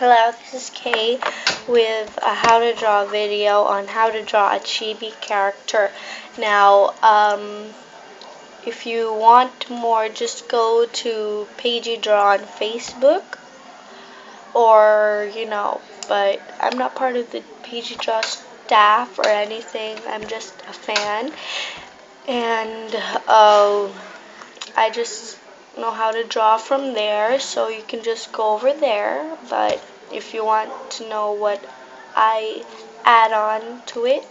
Hello, this is Kay with a how to draw video on how to draw a chibi character. Now, if you want more, just go to Pagey Draw on Facebook, or but I'm not part of the Pagey Draw staff or anything. I'm just a fan, and I just know how to draw from there, so you can just go over there. But if you want to know what I add on to it,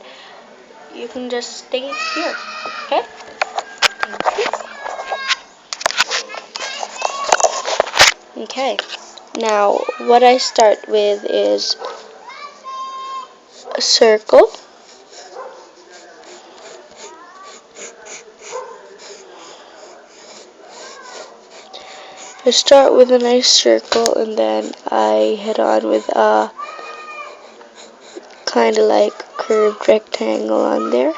you can just stay here. Okay? Okay. Now, what I start with is a circle. I start with a nice circle, and then I head on with a kind of like curved rectangle on there.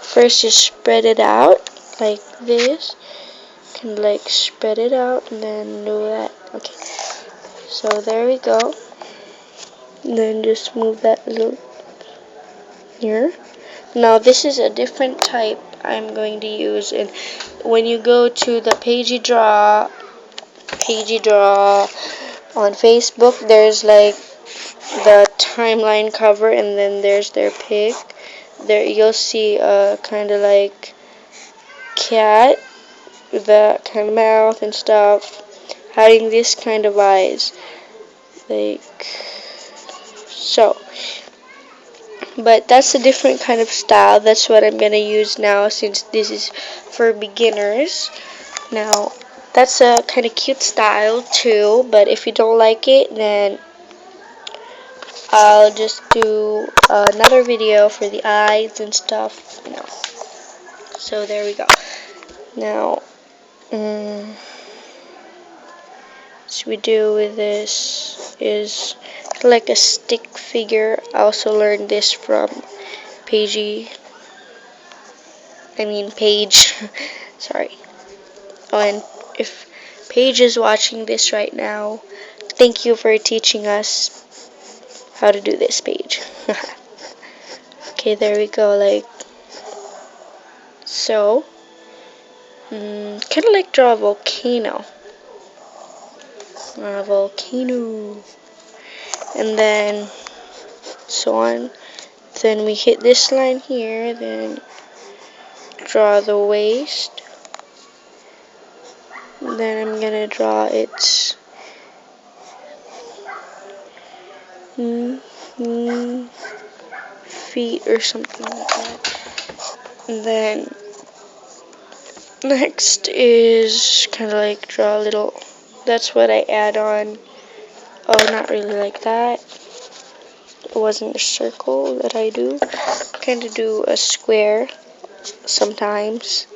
First, you spread it out like this. Kind of like spread it out, and then do that. Okay. So there we go. And then just move that little here. Now this is a different type I'm going to use, and when you go to the Pagey Draw on Facebook, there's like the timeline cover, and then there's their pic. There you'll see a kind of like cat with that kind of mouth and stuff, having this kind of eyes, like so. But that's a different kind of style. That's what I'm gonna use now, since this is for beginners. Now, that's a kind of cute style too, but if you don't like it, then I'll just do another video for the eyes and stuff. So there we go. Now, what we do with this is like a stick figure. I also learned this from Page. Sorry. Oh, and if Paige is watching this right now, thank you for teaching us how to do this, Paige. Okay, there we go, like so. Kind of like draw a volcano. And then so on. Then we hit this line here, then draw the waist. Then I'm gonna draw its feet or something like that. And then next is kind of like draw a little. That's what I add on. Oh, not really like that. It wasn't a circle that I do. Kind of do a square sometimes.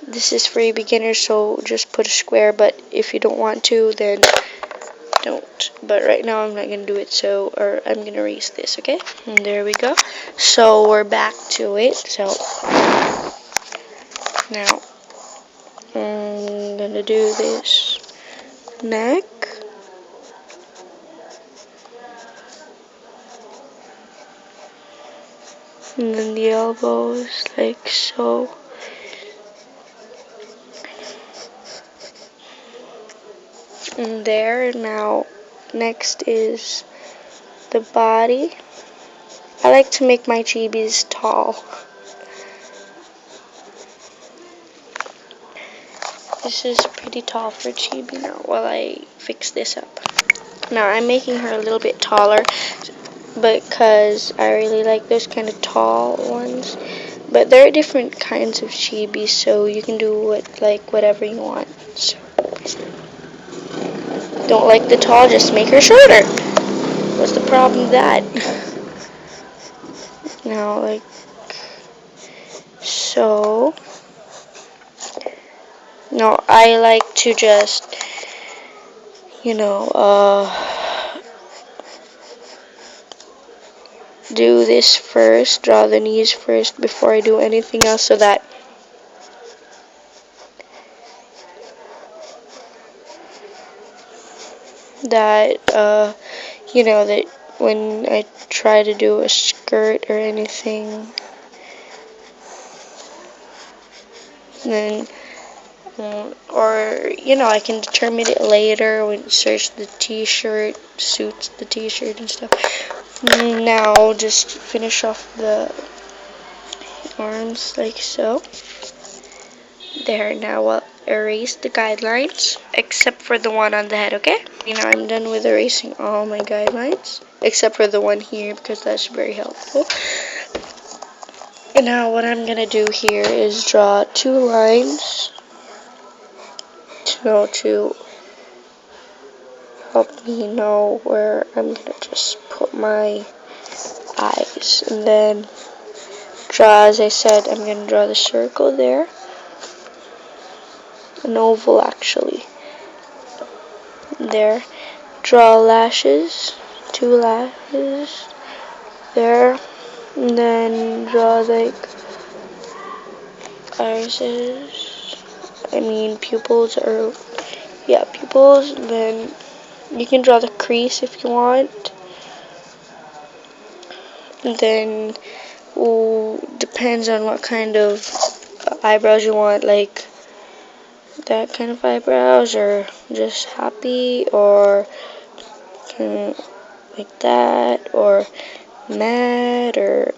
This is for a beginner, so just put a square, but if you don't want to, then don't. But right now I'm not going to do it, or I'm going to erase this, okay? And there we go. So we're back to it. So now I'm going to do this neck. And then the elbows, like so. And there. Now, next is the body. I like to make my chibis tall. This is pretty tall for chibi now while I fix this up. Now, I'm making her a little bit taller because I really like those kind of tall ones. But there are different kinds of chibis, so you can do whatever you want. So, don't like the tall, just make her shorter. What's the problem with that? Now, like so. No, I like to just, do this first, draw the knees first before I do anything else, so that that that when I try to do a skirt or anything, then or I can determine it later when search the t-shirt suits the t-shirt and stuff. Now just finish off the arms like so. There, now I'll erase the guidelines except for the one on the head, okay? I'm done with erasing all my guidelines except for the one here because that's very helpful. And now what I'm gonna do here is draw 2 lines to help me know where I'm gonna just put my eyes, and then draw, as I said, I'm gonna draw the circle there, an oval actually, there, draw lashes, 2 lashes there, and then draw like irises, pupils, or pupils, and then you can draw the crease if you want, and then depends on what kind of eyebrows you want, like that kind of eyebrows, or just happy, or like that, or mad, or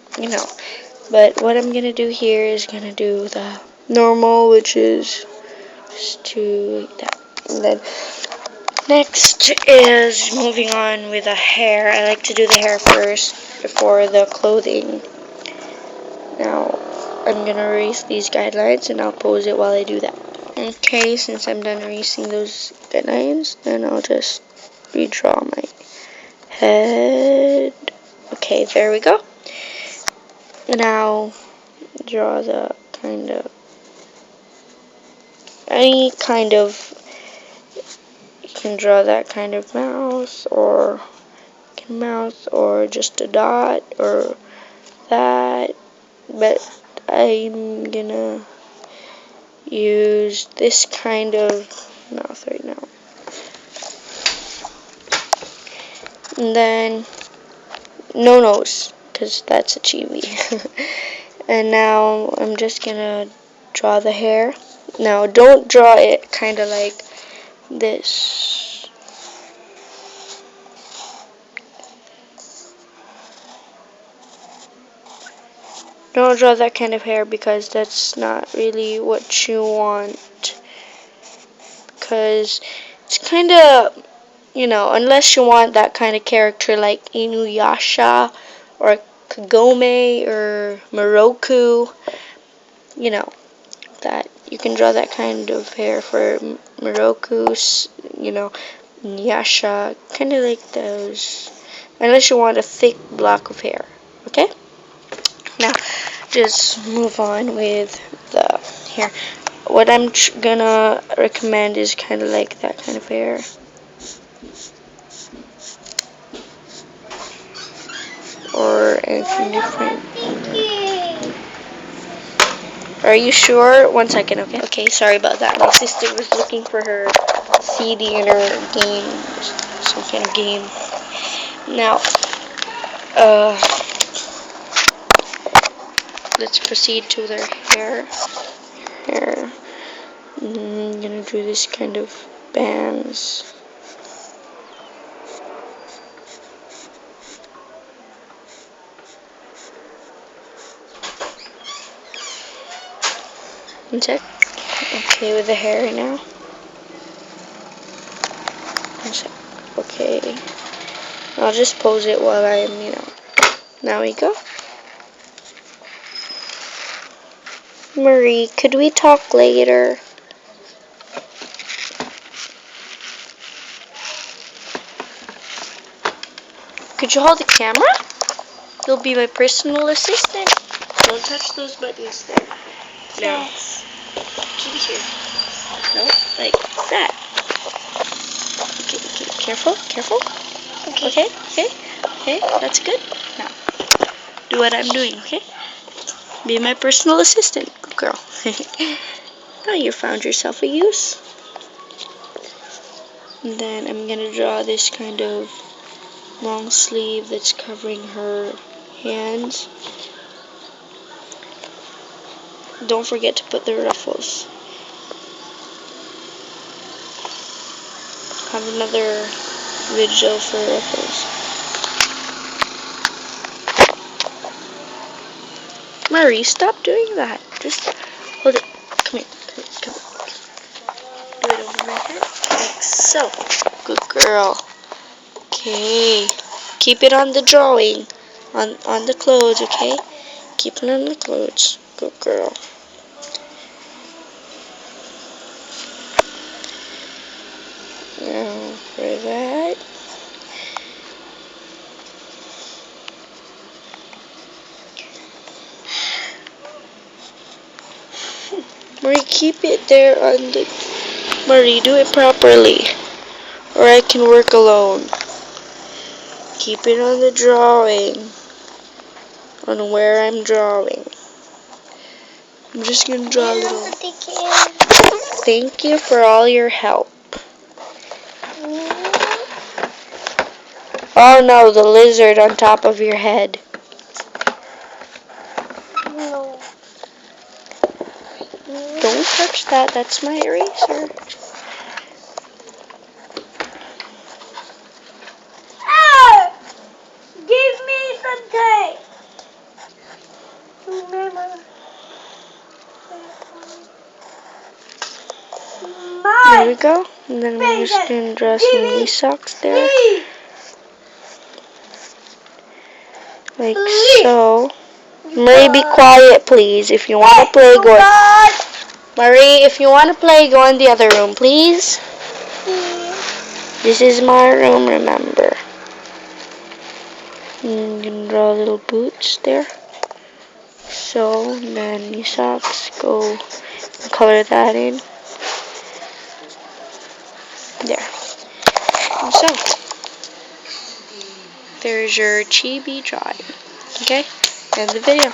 but what I'm gonna do here is gonna do the normal, which is just to like that. And then next is moving on with the hair. I like to do the hair first before the clothing. Now I'm gonna erase these guidelines and I'll pose it while I do that. Okay, since I'm done erasing those guidelines, then I'll just redraw my head. Okay, there we go. Now draw the any kind of, you can draw that kind of mouth, or just a dot, or that, but I'm gonna use this kind of mouth right now. And then no nose, because that's a chibi. And now I'm just gonna draw the hair. Now don't draw it kind of like this. Don't draw that kind of hair because that's not really what you want. Because it's kind of, unless you want that kind of character like Inuyasha or Kagome or Moroku, that you can draw that kind of hair for Moroku, Inuyasha, kind of like those, unless you want a thick block of hair, okay? Now, just move on with the hair. What I'm gonna recommend is kind of like that kind of hair. Or anything different. Are you sure? 1 second, okay? Okay, sorry about that. My sister was looking for her CD in her game, some kind of game. Now, let's proceed to their hair. I'm gonna do this kind of bands. One sec. Okay, with the hair now. One sec. Okay. I'll just pose it while I'm, Now we go. Marie, could we talk later? Could you hold the camera? You'll be my personal assistant. Don't touch those buttons there. No. Yes. Keep it here. No, like that. Okay, careful. Okay, that's good. Now, do what I'm doing, okay? Be my personal assistant. Good girl. Now you found yourself a use. And then I'm going to draw this kind of long sleeve that's covering her hands. Don't forget to put the ruffles. Have another video for ruffles. Marie, stop doing that. Just hold it. Come here. Come here. Do it over my head. Like so. Good girl. Okay. Keep it on the drawing. On the clothes, okay? Keep it on the clothes. Good girl. Now for that. Marie, keep it there on the... Marie, do it properly, or I can work alone. Keep it on the drawing, on where I'm drawing. I'm just going to draw a little... Thank you for all your help. Oh no, the lizard on top of your head. No. Don't touch that, that's my eraser. Ah! Give me some tape. There we go. And then we're just going to draw some knee socks there. Like so. Marie, be quiet, please. If you want to play, go. Marie, if you want to play, go in the other room, please. This is my room, remember. And you can draw little boots there. So, and then knee socks. Go color that in. There. And so, there's your chibi drawing. Okay? End the video.